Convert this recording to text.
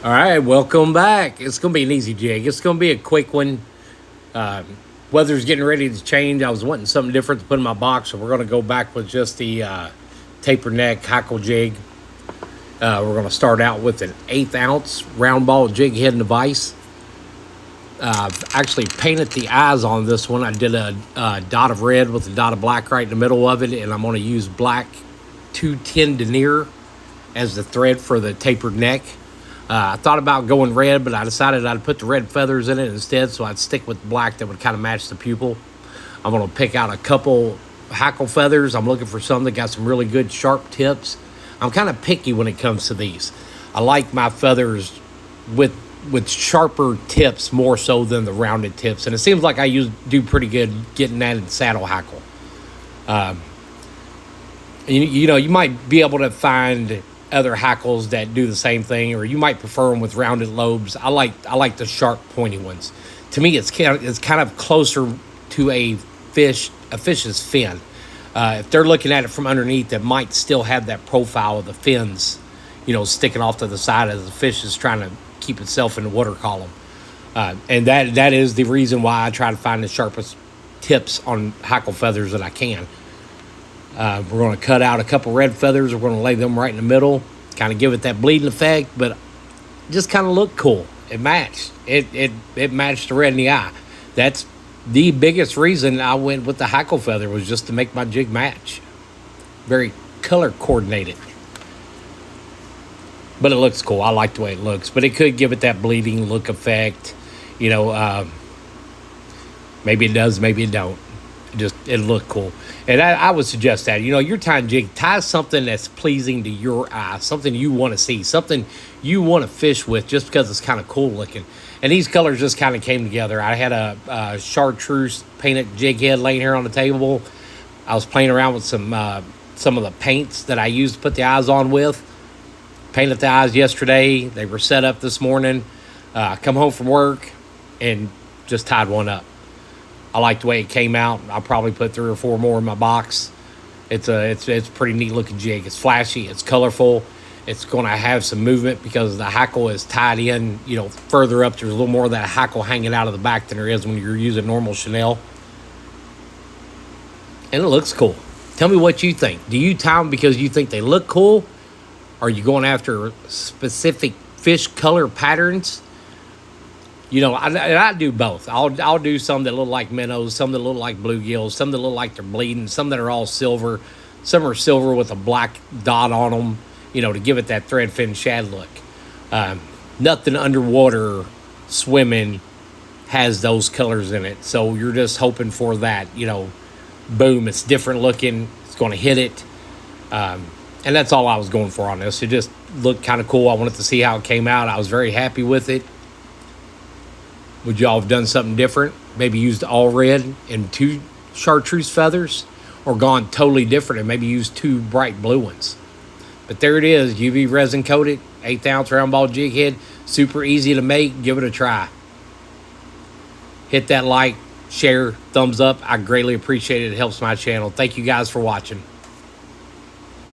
All right, welcome back. It's going to be an easy jig. It's going to be a quick one. Uh, Weather's getting ready to change. I was wanting something different to put in my box, so we're going to go back with just the taper neck hackle jig. We're going to start out with an 1/8 ounce round ball jig head and device. I've actually painted the eyes on this one. I did a dot of red with a dot of black right in the middle of it, and I'm going to use black 210 denier as the thread for the tapered neck. I thought about going red, but I decided I'd put the red feathers in it instead, so I'd stick with black that would kind of match the pupil. I'm going to pick out a couple hackle feathers. I'm looking for some that got some really good sharp tips. I'm kind of picky when it comes to these. I like my feathers with sharper tips more so than the rounded tips, and it seems like I do pretty good getting that in saddle hackle. You know, you might be able to find other hackles that do the same thing, or you might prefer them with rounded lobes. I like the sharp, pointy ones. To me, it's kind of closer to a fish's fin. If they're looking at it from underneath, it might still have that profile of the fins, you know, sticking off to the side as the fish is trying to keep itself in the water column. And that is the reason why I try to find the sharpest tips on hackle feathers that I can. We're going to cut out a couple red feathers. We're going to lay them right in the middle, kind of give it that bleeding effect, but just kind of look cool. It matched. It matched the red in the eye. That's the biggest reason I went with the hackle feather, was just to make my jig match. Very color coordinated. But it looks cool. I like the way it looks. But it could give it that bleeding look effect. You know, maybe it does, maybe it don't. It'll look cool. And I would suggest that, you know, your tying jig, tie something that's pleasing to your eye, something you want to see, something you want to fish with, just because it's kind of cool looking. And these colors just kind of came together. I had a chartreuse painted jig head laying here on the table. I was playing around with some of the paints that I used to put the eyes on with. Painted the eyes yesterday. They were set up this morning. Come home from work and just tied one up. I like the way it came out. I'll probably put 3 or 4 more in my box. It's a pretty neat looking jig. It's flashy. It's colorful. It's going to have some movement because the hackle is tied in. You know, further up, there's a little more of that hackle hanging out of the back than there is when you're using normal chenille. And it looks cool. Tell me what you think. Do you tie them because you think they look cool? Are you going after specific fish color patterns? You know, I do both. I'll do some that look like minnows, some that look like bluegills, some that look like they're bleeding, some that are all silver. Some are silver with a black dot on them, you know, to give it that thread fin shad look. Nothing underwater swimming has those colors in it. So you're just hoping for that, you know, boom, it's different looking. It's going to hit it. And that's all I was going for on this. It just looked kind of cool. I wanted to see how it came out. I was very happy with it. Would y'all have done something different? Maybe used all red and 2 chartreuse feathers, or gone totally different and maybe used 2 bright blue ones. But there it is, UV resin coated, 1/8 ounce round ball jig head. Super easy to make. Give it a try. Hit that like, share, thumbs up. I greatly appreciate it. It helps my channel. Thank you guys for watching.